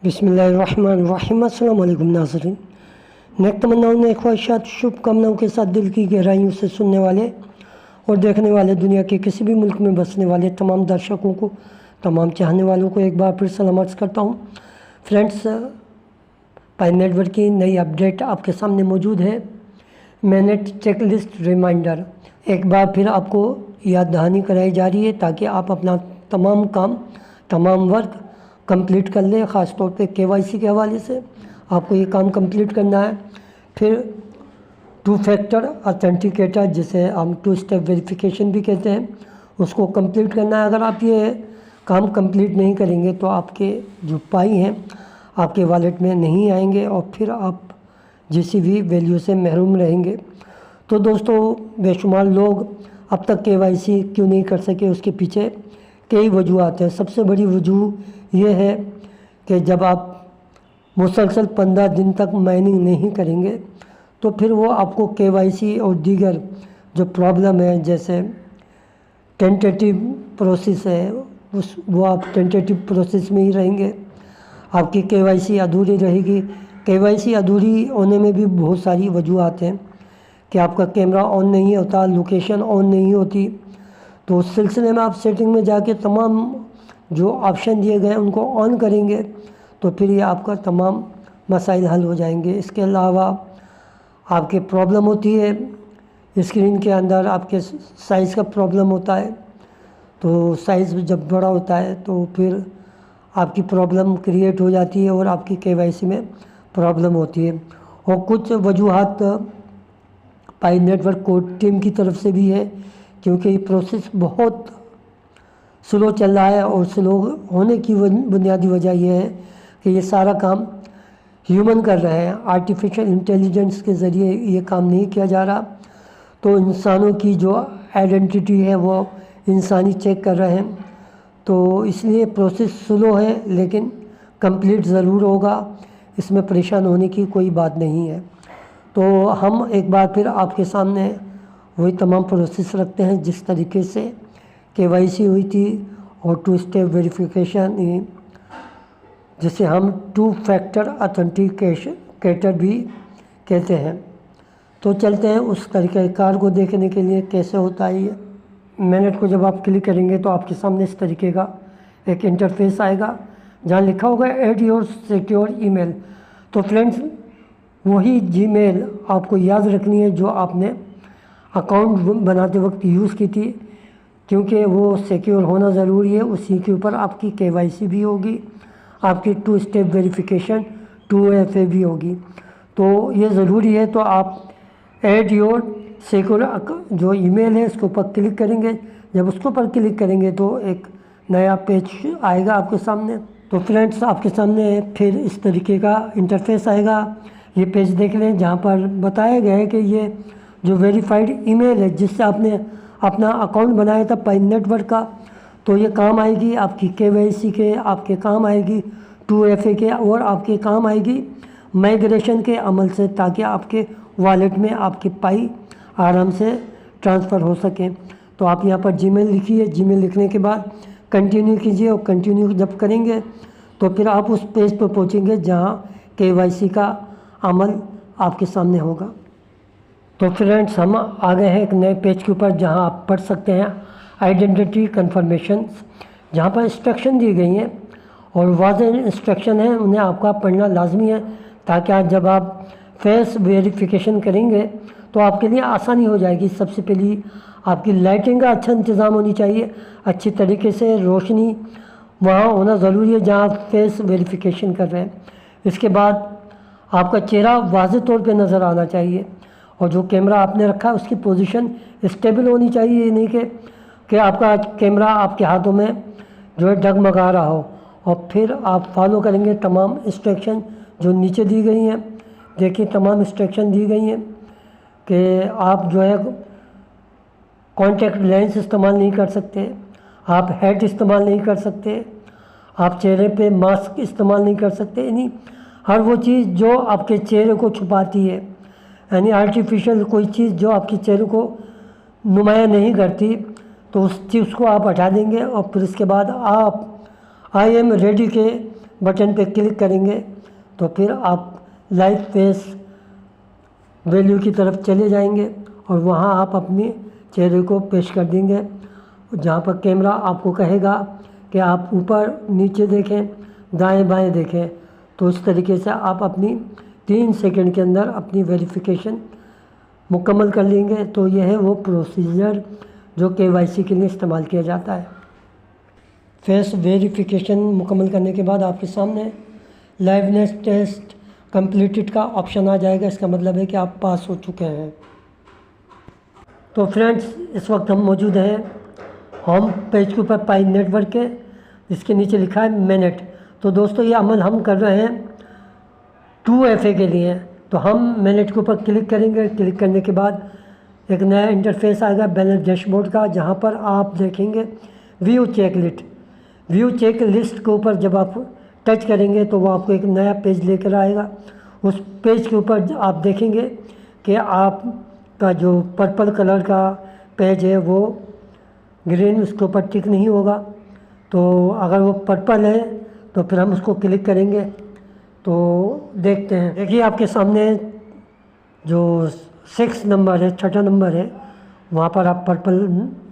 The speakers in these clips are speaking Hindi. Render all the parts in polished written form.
बिस्मिल्लाहिर्रहमानिर्रहीम। अस्सलाम वालेकुम नाज़रीन। नेक तमन्नाओं ने ख्वाहिशात शुभकामनाओं के साथ दिल की गहराइयों से सुनने वाले और देखने वाले दुनिया के किसी भी मुल्क में बसने वाले तमाम दर्शकों को, तमाम चाहने वालों को एक बार फिर सलाम अर्ज़ करता हूँ। फ्रेंड्स, पाई नेटवर्क की नई अपडेट आपके सामने मौजूद है। मैनेट चेकलिस्ट रिमाइंडर एक बार फिर आपको याद दहानी कराई जा रही है ताकि आप अपना तमाम काम, तमाम वर्क कंप्लीट कर लें। ख़ास तौर पे केवाईसी के हवाले से आपको ये काम कंप्लीट करना है। फिर 2 फैक्टर ऑथेंटिकेटर, जिसे हम 2 स्टेप वेरिफिकेशन भी कहते हैं, उसको कंप्लीट करना है। अगर आप ये काम कंप्लीट नहीं करेंगे तो आपके जो पाई हैं आपके वॉलेट में नहीं आएंगे और फिर आप किसी भी वैल्यू से महरूम रहेंगे। तो दोस्तों, बेशुमार लोग अब तक केवाईसी क्यों नहीं कर सके, उसके पीछे कई वजूहत हैं। सबसे बड़ी वजूह ये है कि जब आप मुसलसल 15 दिन तक माइनिंग नहीं करेंगे तो फिर वो आपको केवाईसी और दीगर जो प्रॉब्लम है, जैसे टेंटेटिव प्रोसेस है, वो आप टेंटेटिव प्रोसेस में ही रहेंगे। आपकी केवाईसी अधूरी रहेगी। केवाईसी अधूरी होने में भी बहुत सारी वजूहत हैं कि आपका कैमरा ऑन नहीं होता, लोकेशन ऑन नहीं होती। तो उस सिलसिले में आप सेटिंग में जाके तमाम जो ऑप्शन दिए गए हैं उनको ऑन करेंगे तो फिर ये आपका तमाम मसाइल हल हो जाएंगे। इसके अलावा आपके प्रॉब्लम होती है स्क्रीन के अंदर, आपके साइज़ का प्रॉब्लम होता है। तो साइज़ जब बड़ा होता है तो फिर आपकी प्रॉब्लम क्रिएट हो जाती है और आपकी केवाईसी में प्रॉब्लम होती है। और कुछ वजूहत पाई नेटवर्क कोड टीम की तरफ से भी है, क्योंकि ये प्रोसेस बहुत स्लो चल रहा है और स्लो होने की बुनियादी वजह यह है कि ये सारा काम ह्यूमन कर रहे हैं। आर्टिफिशियल इंटेलिजेंस के ज़रिए ये काम नहीं किया जा रहा। तो इंसानों की जो आइडेंटिटी है वो इंसानी चेक कर रहे हैं। तो इसलिए प्रोसेस स्लो है लेकिन कंप्लीट ज़रूर होगा, इसमें परेशान होने की कोई बात नहीं है। तो हम एक बार फिर आपके सामने वही तमाम प्रोसेस रखते हैं जिस तरीके से केवाईसी हुई थी और 2 स्टेप वेरिफिकेशन, जिसे हम 2 फैक्टर ऑथेंटिकेटर भी कहते हैं। तो चलते हैं उस तरीक़ाकार को देखने के लिए कैसे होता है ये। मैनेट को जब आप क्लिक करेंगे तो आपके सामने इस तरीके का एक इंटरफेस आएगा जहाँ लिखा होगा ऐड योर सिक्योर ईमेल। तो फ्रेंड्स, वही जीमेल आपको याद रखनी है जो आपने अकाउंट बनाते वक्त यूज़ की थी, क्योंकि वो सिक्योर होना ज़रूरी है। उसी के ऊपर आपकी केवाईसी भी होगी, आपकी 2 स्टेप वेरिफिकेशन 2FA भी होगी। तो ये ज़रूरी है। तो आप ऐड योर सिक्योर जो ईमेल है उसके ऊपर क्लिक करेंगे। जब उसके ऊपर क्लिक करेंगे तो एक नया पेज आएगा आपके सामने। तो फ्रेंड्स, आपके सामने फिर इस तरीके का इंटरफेस आएगा। ये पेज देख लें जहाँ पर बताया गया है कि ये जो वेरीफाइड ईमेल है जिससे आपने अपना अकाउंट बनाया था पाई नेटवर्क का, तो ये काम आएगी आपकी केवाईसी के, आपके काम आएगी 2FA के, और आपके काम आएगी माइग्रेशन के अमल से, ताकि आपके वॉलेट में आपके पाई आराम से ट्रांसफ़र हो सकें। तो आप यहाँ पर जीमेल लिखिए। जीमेल लिखने के बाद कंटिन्यू कीजिए और कंटिन्यू जब करेंगे तो फिर आप उस पेज पर पहुँचेंगे जहाँ केवाईसी का अमल आपके सामने होगा। तो फ्रेंड्स, हम आ गए हैं एक नए पेज के ऊपर जहां आप पढ़ सकते हैं आइडेंटिटी कन्फर्मेशंस, जहां पर इंस्ट्रक्शन दी गई हैं और वाज़ेह इंस्ट्रक्शन है, उन्हें आपका पढ़ना लाजमी है ताकि आज जब आप फेस वेरिफिकेशन करेंगे तो आपके लिए आसानी हो जाएगी। सबसे पहली आपकी लाइटिंग का अच्छा इंतज़ाम होनी चाहिए, अच्छी तरीके से रोशनी वहाँ होना ज़रूरी है जहाँ आप फेस वेरिफिकेशन कर रहे हैं। इसके बाद आपका चेहरा वाज़ेह तौर पे नज़र आना चाहिए और जो कैमरा आपने रखा है उसकी पोजीशन स्टेबल होनी चाहिए। ये नहीं कि आपका कैमरा आपके हाथों में जो है डगमगा रहा हो। और फिर आप फॉलो करेंगे तमाम इंस्ट्रक्शन जो नीचे दी गई हैं। देखिए, तमाम इंस्ट्रक्शन दी गई हैं कि आप जो है कॉन्टैक्ट लेंस इस्तेमाल नहीं कर सकते, आप हेड इस्तेमाल नहीं कर सकते, आप चेहरे पे मास्क इस्तेमाल नहीं कर सकते। यानी हर वो चीज़ जो आपके चेहरे को छुपाती है, यानी आर्टिफिशियल कोई चीज़ जो आपके चेहरे को नुमाया नहीं करती, तो उस चीज़ को आप हटा देंगे। और फिर इसके बाद आप आई एम रेडी के बटन पे क्लिक करेंगे तो फिर आप लाइव फेस वैल्यू की तरफ चले जाएंगे और वहाँ आप अपने चेहरे को पेश कर देंगे, जहाँ पर कैमरा आपको कहेगा कि आप ऊपर नीचे देखें, दाएं बाएं देखें। तो इस तरीके से आप अपनी 3 सेकंड के अंदर अपनी वेरिफिकेशन मुकम्मल कर लेंगे। तो यह है वो प्रोसीजर जो KYC के लिए इस्तेमाल किया जाता है। फेस वेरिफिकेशन मुकम्मल करने के बाद आपके सामने लाइवनेस टेस्ट कंप्लीटेड का ऑप्शन आ जाएगा। इसका मतलब है कि आप पास हो चुके हैं। तो फ्रेंड्स, इस वक्त हम मौजूद हैं होम पेज के ऊपर पाई नेटवर्क के, इसके नीचे लिखा है मिनट। तो दोस्तों, ये अमल हम कर रहे हैं 2FA के लिए। तो हम मिनट के ऊपर क्लिक करेंगे। क्लिक करने के बाद एक नया इंटरफेस आएगा बैलेंस डैशबोर्ड का, जहाँ पर आप देखेंगे व्यू चेक लिस्ट के ऊपर जब आप टच करेंगे तो वो आपको एक नया पेज लेकर आएगा। उस पेज के ऊपर आप देखेंगे कि आपका जो पर्पल कलर का पेज है वो ग्रीन, उसके ऊपर टिक नहीं होगा। तो अगर वो पर्पल है तो फिर हम उसको क्लिक करेंगे। तो देखते हैं, देखिए आपके सामने जो 6 नंबर है, 6ठा नंबर है, वहाँ पर आप पर्पल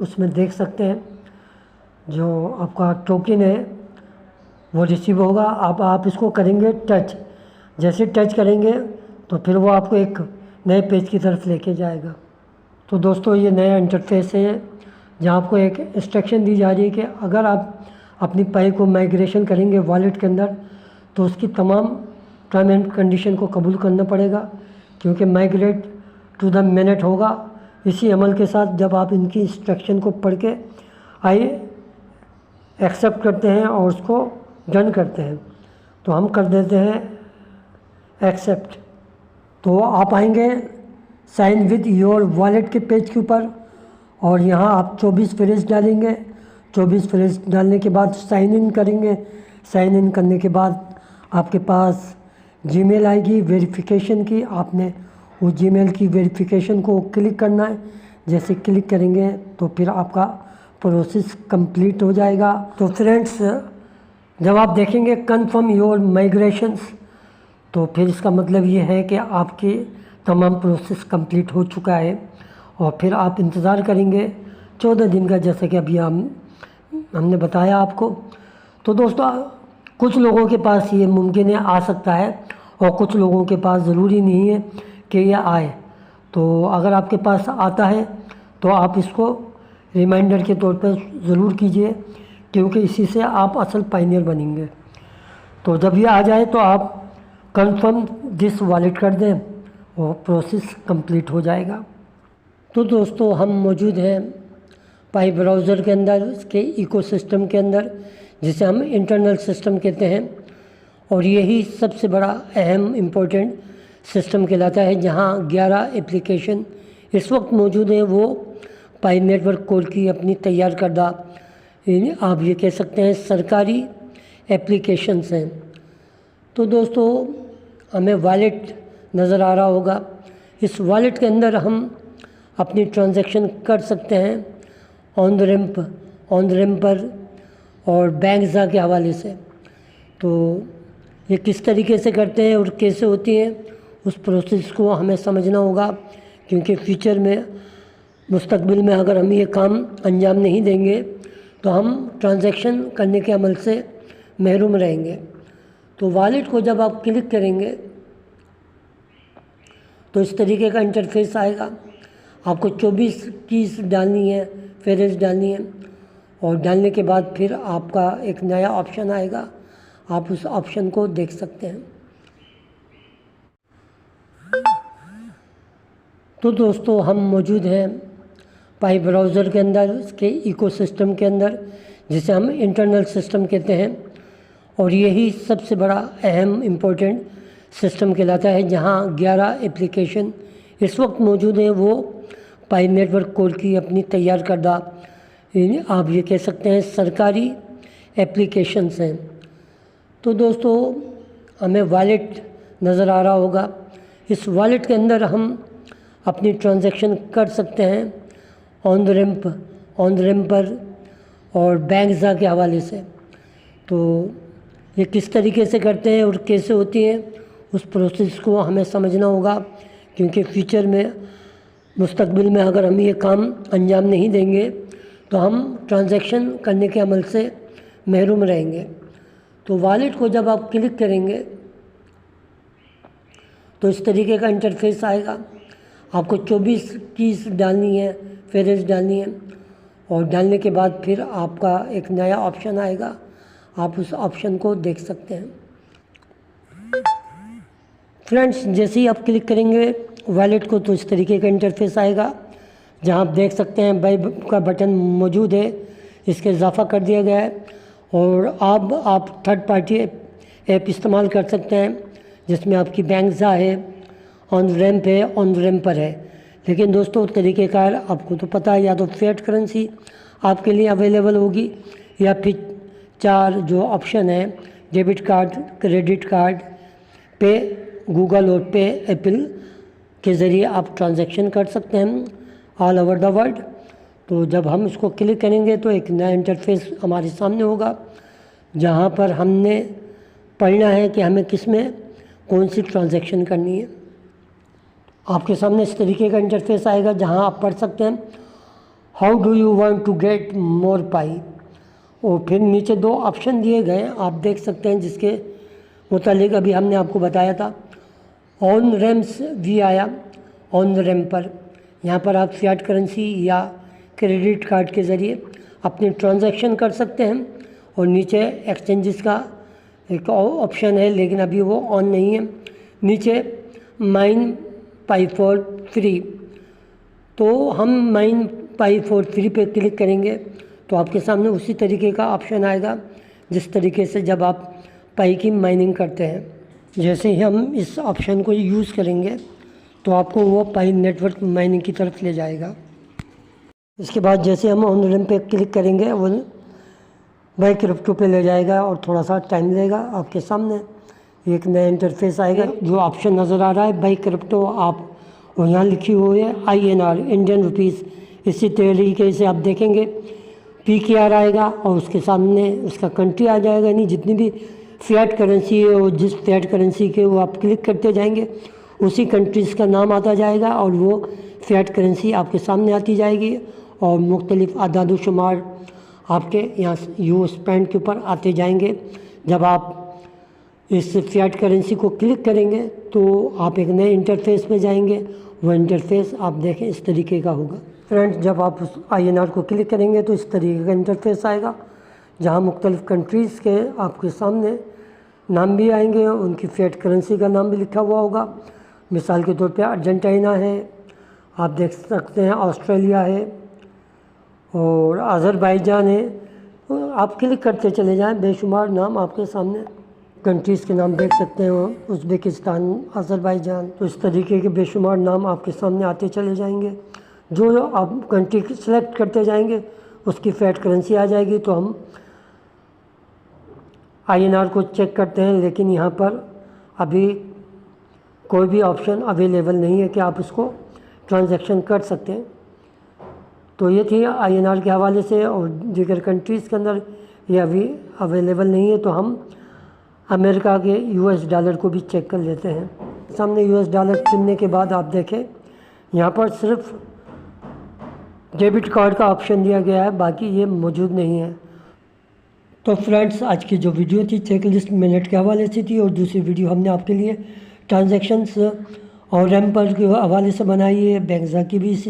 उसमें देख सकते हैं। जो आपका टोकन है वो रिसीव होगा। आप इसको करेंगे टच। जैसे टच करेंगे तो फिर वो आपको एक नए पेज की तरफ लेके जाएगा। तो दोस्तों, ये नया इंटरफेस है जहाँ आपको एक इंस्ट्रक्शन दी जा रही है कि अगर आप अपनी पाई को माइग्रेशन करेंगे वॉलेट के अंदर तो उसकी तमाम टर्म एंड कंडीशन को कबूल करना पड़ेगा, क्योंकि माइग्रेट टू द मिनट होगा। इसी अमल के साथ जब आप इनकी इंस्ट्रक्शन को पढ़ के एक्सेप्ट करते हैं और उसको डन करते हैं, तो हम कर देते हैं एक्सेप्ट। तो आप आएंगे साइन विद योर वॉलेट के पेज के ऊपर और यहाँ आप 24 फ्रेज डालेंगे। 24 फ्रेज डालने के बाद साइन इन करेंगे। साइन इन करने के बाद आपके पास जीमेल आएगी वेरिफिकेशन की। आपने वो जीमेल की वेरिफिकेशन को क्लिक करना है। जैसे क्लिक करेंगे तो फिर आपका प्रोसेस कंप्लीट हो जाएगा। तो फ्रेंड्स, जब आप देखेंगे कन्फर्म योर माइग्रेशंस, तो फिर इसका मतलब ये है कि आपके तमाम प्रोसेस कंप्लीट हो चुका है और फिर आप इंतज़ार करेंगे 14 दिन का, जैसे कि अभी हमने बताया आपको। तो दोस्तों, कुछ लोगों के पास ये मुमकिन है आ सकता है और कुछ लोगों के पास ज़रूरी नहीं है कि ये आए। तो अगर आपके पास आता है तो आप इसको रिमाइंडर के तौर पर ज़रूर कीजिए, क्योंकि इसी से आप असल पायनियर बनेंगे। तो जब ये आ जाए तो आप कंफर्म दिस वॉलेट कर दें और प्रोसेस कंप्लीट हो जाएगा। तो दोस्तों, हम मौजूद हैं पाई ब्राउज़र के अंदर, इसके इकोसिस्टम के अंदर, जिसे हम इंटरनल सिस्टम कहते हैं। और यही सबसे बड़ा अहम इम्पोर्टेंट सिस्टम कहलाता है, जहाँ 11 एप्लीकेशन इस वक्त मौजूद हैं। वो पाई नेटवर्क कोर की अपनी तैयार करदा, आप ये कह सकते हैं, सरकारी एप्लीकेशंस हैं। तो दोस्तों, हमें वॉलेट नज़र आ रहा होगा। इस वॉलेट के अंदर हम अपनी ट्रांजैक्शन कर सकते हैं ऑन द रैम्प, पर और बैंकज़ा के हवाले से। तो ये किस तरीके से करते हैं और कैसे होती हैं, उस प्रोसेस को हमें समझना होगा, क्योंकि फ्यूचर में, मुस्तकबिल में अगर हम ये काम अंजाम नहीं देंगे तो हम ट्रांजैक्शन करने के अमल से महरूम रहेंगे। तो वॉलेट को जब आप क्लिक करेंगे तो इस तरीके का इंटरफेस आएगा। आपको 24 कीज़ डालनी है, फ्रेज डालनी है, और डालने के बाद फिर आपका एक नया ऑप्शन आएगा। आप उस ऑप्शन को देख सकते हैं। तो दोस्तों, हम मौजूद हैं पाई ब्राउज़र के अंदर, इसके इकोसिस्टम के अंदर, जिसे हम इंटरनल सिस्टम कहते हैं। और यही सबसे बड़ा अहम इम्पोर्टेंट सिस्टम कहलाता है, जहाँ 11 एप्लीकेशन इस वक्त मौजूद हैं। वो पाई नेटवर्क कोर की अपनी तैयार करदा, आप ये कह सकते हैं, सरकारी एप्लीकेशंस हैं। तो दोस्तों, हमें वॉलेट नज़र आ रहा होगा। इस वॉलेट के अंदर हम अपनी ट्रांजैक्शन कर सकते हैं ऑन द रैम्प, पर और बैंकज़ा के हवाले से। तो ये किस तरीके से करते हैं और कैसे होती हैं, उस प्रोसेस को हमें समझना होगा, क्योंकि फ्यूचर में मुस्तकबिल में अगर हम ये काम अंजाम नहीं देंगे तो हम ट्रांजैक्शन करने के अमल से महरूम रहेंगे। तो वॉलेट को जब आप क्लिक करेंगे तो इस तरीके का इंटरफेस आएगा। आपको 24 कीज़ डालनी है, फेरेज डालनी है, और डालने के बाद फिर आपका एक नया ऑप्शन आएगा, आप उस ऑप्शन को देख सकते हैं। फ्रेंड्स, जैसे ही आप क्लिक करेंगे वॉलेट को तो इस तरीके का इंटरफेस आएगा, जहां आप देख सकते हैं बाय का बटन मौजूद है, इसके इजाफा कर दिया गया है। और अब आप थर्ड पार्टी ऐप इस्तेमाल कर सकते हैं, जिसमें आपकी बैंकज़ा है, ऑन रैम्प है, ऑन रैम्पर है। लेकिन दोस्तों तरीक़ेकार आपको तो पता है, या तो फिएट करेंसी आपके लिए अवेलेबल होगी, या फिर 4 जो ऑप्शन है, डेबिट कार्ड, क्रेडिट कार्ड, पे गूगल और पे एप्पल के ज़रिए आप ट्रांजैक्शन कर सकते हैं ऑल ओवर द वर्ल्ड। तो जब हम इसको क्लिक करेंगे तो एक नया इंटरफेस हमारे सामने होगा, जहां पर हमने पढ़ना है कि हमें किस में कौन सी ट्रांजैक्शन करनी है। आपके सामने इस तरीके का इंटरफेस आएगा, जहां आप पढ़ सकते हैं how do you want to get more pie, और फिर नीचे 2 ऑप्शन दिए गए हैं, आप देख सकते हैं, जिसके मुतालिक अभी हमने आपको बताया था। ऑन रैम्स भी आया, ऑन रैम्पर, यहाँ पर आप फिएट करेंसी या क्रेडिट कार्ड के ज़रिए अपने ट्रांजैक्शन कर सकते हैं। और नीचे एक्सचेंजेस का एक ऑप्शन है, लेकिन अभी वो ऑन नहीं है। नीचे माइन पाई फॉर फ्री, तो हम माइन पाई फॉर फ्री पे क्लिक करेंगे तो आपके सामने उसी तरीके का ऑप्शन आएगा, जिस तरीके से जब आप पाई की माइनिंग करते हैं। जैसे ही हम इस ऑप्शन को यूज़ करेंगे तो आपको वो पाई नेटवर्क माइनिंग की तरफ ले जाएगा। इसके बाद जैसे हम ऑन रैम्प पे क्लिक करेंगे वो बाय क्रिप्टो पे ले जाएगा, और थोड़ा सा टाइम लेगा। आपके सामने एक नया इंटरफेस आएगा, जो ऑप्शन नज़र आ रहा है बाय क्रिप्टो, आप और यहाँ लिखी हुई है INR, इंडियन रुपीज़। इसी तरीके से आप देखेंगे PKR आएगा, और उसके सामने उसका कंट्री आ जाएगा, यानी जितनी भी फिएट करेंसी है, और जिस फिएट करेंसी के वो आप क्लिक करते जाएंगे उसी कंट्रीज़ का नाम आता जाएगा, और वो फिएट करेंसी आपके सामने आती जाएगी, और मुख्तलिफ़ आदाद शुमार आपके यहाँ यूएस पैंड के ऊपर आते जाएंगे। जब आप इस फिएट करेंसी को क्लिक करेंगे तो आप एक नए इंटरफेस में जाएंगे, वो इंटरफेस आप देखें इस तरीके का होगा। फ्रेंड्स, जब आप उस INR को क्लिक करेंगे तो इस तरीके का इंटरफेस आएगा, जहाँ मुख्तलिफ़ कंट्रीज़ के आपके सामने नाम भी आएंगे, उनकी फिएट करेंसी का नाम भी लिखा हुआ होगा। मिसाल के तौर पे अर्जेंटीना है, आप देख सकते हैं, ऑस्ट्रेलिया है, और अज़रबैजान है। तो आप क्लिक करते चले जाएं, बेशुमार नाम आपके सामने, कंट्रीज़ के नाम देख सकते हैं, उज़्बेकिस्तान, अज़रबैजान। तो इस तरीके के बेशुमार नाम आपके सामने आते चले जाएंगे। जो आप कंट्री सेलेक्ट करते जाएंगे उसकी फिएट करेंसी आ जाएगी। तो हम INR को चेक करते हैं, लेकिन यहाँ पर अभी कोई भी ऑप्शन अवेलेबल नहीं है कि आप उसको ट्रांजैक्शन कर सकते हैं। तो ये थी INR के हवाले से, और दीगर कंट्रीज़ के अंदर ये अभी अवेलेबल नहीं है। तो हम अमेरिका के US डॉलर को भी चेक कर लेते हैं। सामने US डॉलर चुनने के बाद आप देखें यहाँ पर सिर्फ डेबिट कार्ड का ऑप्शन दिया गया है, बाकी ये मौजूद नहीं है। तो फ्रेंड्स, आज की जो वीडियो थी चेकलिस्ट मिनट के हवाले से थी, और दूसरी वीडियो हमने आपके लिए ट्रांजैक्शंस और रैम्पर के हवाले से बनाई है, बैंकज़ा की भी इसी